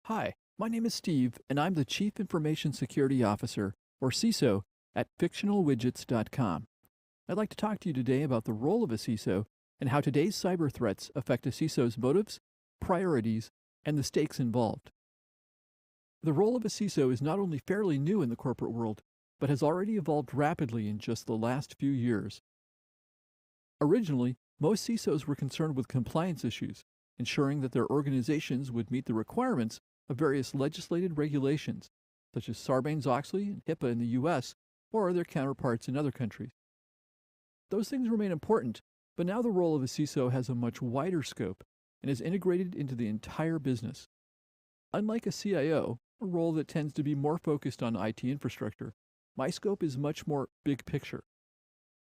Hi, my name is Steve, and I'm the Chief Information Security Officer, or CISO, at fictionalwidgets.com. I'd like to talk to you today about the role of a CISO and how today's cyber threats affect a CISO's motives, priorities, and the stakes involved. The role of a CISO is not only fairly new in the corporate world, but has already evolved rapidly in just the last few years. Originally, most CISOs were concerned with compliance issues, ensuring that their organizations would meet the requirements of various legislated regulations, such as Sarbanes-Oxley and HIPAA in the US, or their counterparts in other countries. Those things remain important, but now the role of a CISO has a much wider scope and is integrated into the entire business. Unlike a CIO, a role that tends to be more focused on IT infrastructure, my scope is much more big picture.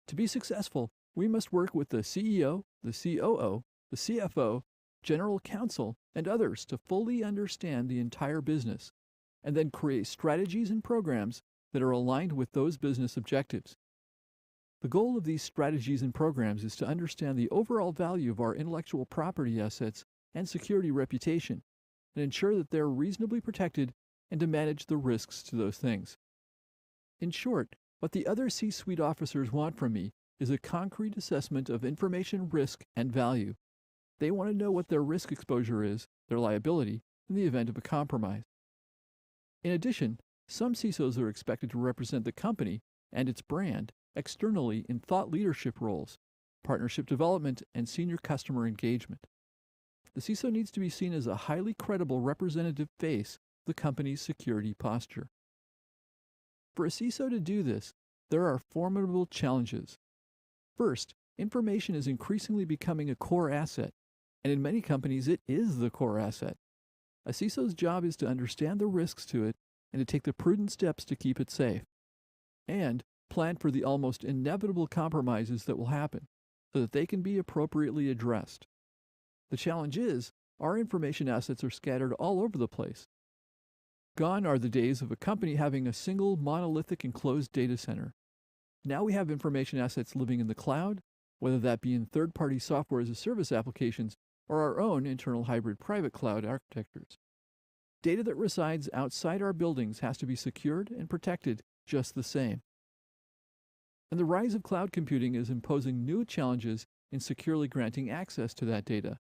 To be successful, we must work with the CEO, the COO, the CFO, general counsel, and others to fully understand the entire business, and then create strategies and programs that are aligned with those business objectives. The goal of these strategies and programs is to understand the overall value of our intellectual property assets and security reputation, and ensure that they're reasonably protected and to manage the risks to those things. In short, what the other C-suite officers want from me is a concrete assessment of information risk and value. They want to know what their risk exposure is, their liability, in the event of a compromise. In addition, some CISOs are expected to represent the company and its brand externally in thought leadership roles, partnership development, and senior customer engagement. The CISO needs to be seen as a highly credible representative face of the company's security posture. For a CISO to do this, there are formidable challenges. First, information is increasingly becoming a core asset, and in many companies it is the core asset. A CISO's job is to understand the risks to it and to take the prudent steps to keep it safe, and plan for the almost inevitable compromises that will happen, so that they can be appropriately addressed. The challenge is, our information assets are scattered all over the place. Gone are the days of a company having a single monolithic enclosed data center. Now we have information assets living in the cloud, whether that be in third-party software as a service applications or our own internal hybrid private cloud architectures. Data that resides outside our buildings has to be secured and protected just the same. And the rise of cloud computing is imposing new challenges in securely granting access to that data.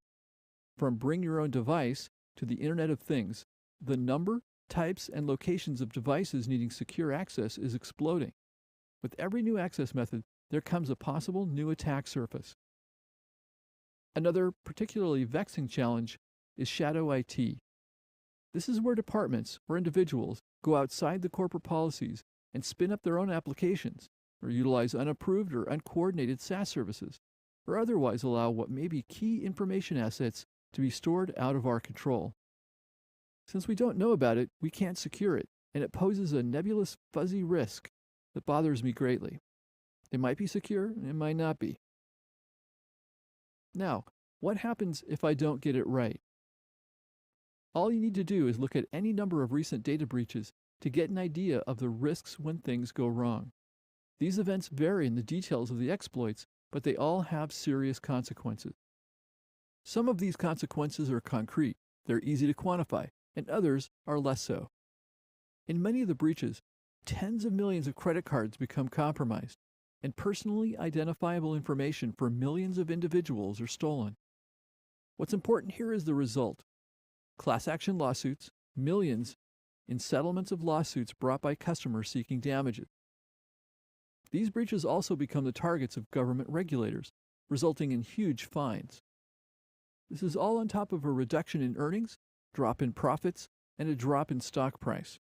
From bring your own device to the Internet of Things, the number, types, and locations of devices needing secure access is exploding. With every new access method, there comes a possible new attack surface. Another particularly vexing challenge is shadow IT. This is where departments or individuals go outside the corporate policies and spin up their own applications, or utilize unapproved or uncoordinated SaaS services, or otherwise allow what may be key information assets to be stored out of our control. Since we don't know about it, we can't secure it, and it poses a nebulous, fuzzy risk that bothers me greatly. It might be secure, and it might not be. Now, what happens if I don't get it right? All you need to do is look at any number of recent data breaches to get an idea of the risks when things go wrong. These events vary in the details of the exploits, but they all have serious consequences. Some of these consequences are concrete, they're easy to quantify, and others are less so. In many of the breaches, tens of millions of credit cards become compromised, and personally identifiable information for millions of individuals are stolen. What's important here is the result. Class action lawsuits, millions, in settlements of lawsuits brought by customers seeking damages. These breaches also become the targets of government regulators, resulting in huge fines. This is all on top of a reduction in earnings, drop in profits, and a drop in stock price.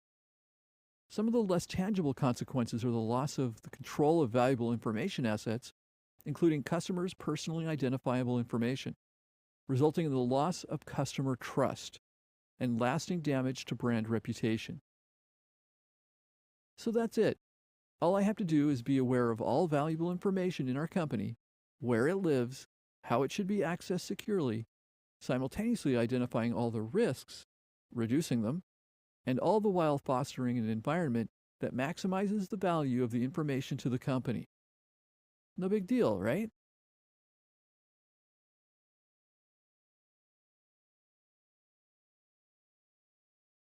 Some of the less tangible consequences are the loss of the control of valuable information assets, including customers' personally identifiable information, resulting in the loss of customer trust and lasting damage to brand reputation. So that's it. All I have to do is be aware of all valuable information in our company, where it lives, how it should be accessed securely, simultaneously identifying all the risks, reducing them, and all the while fostering an environment that maximizes the value of the information to the company. No big deal, right?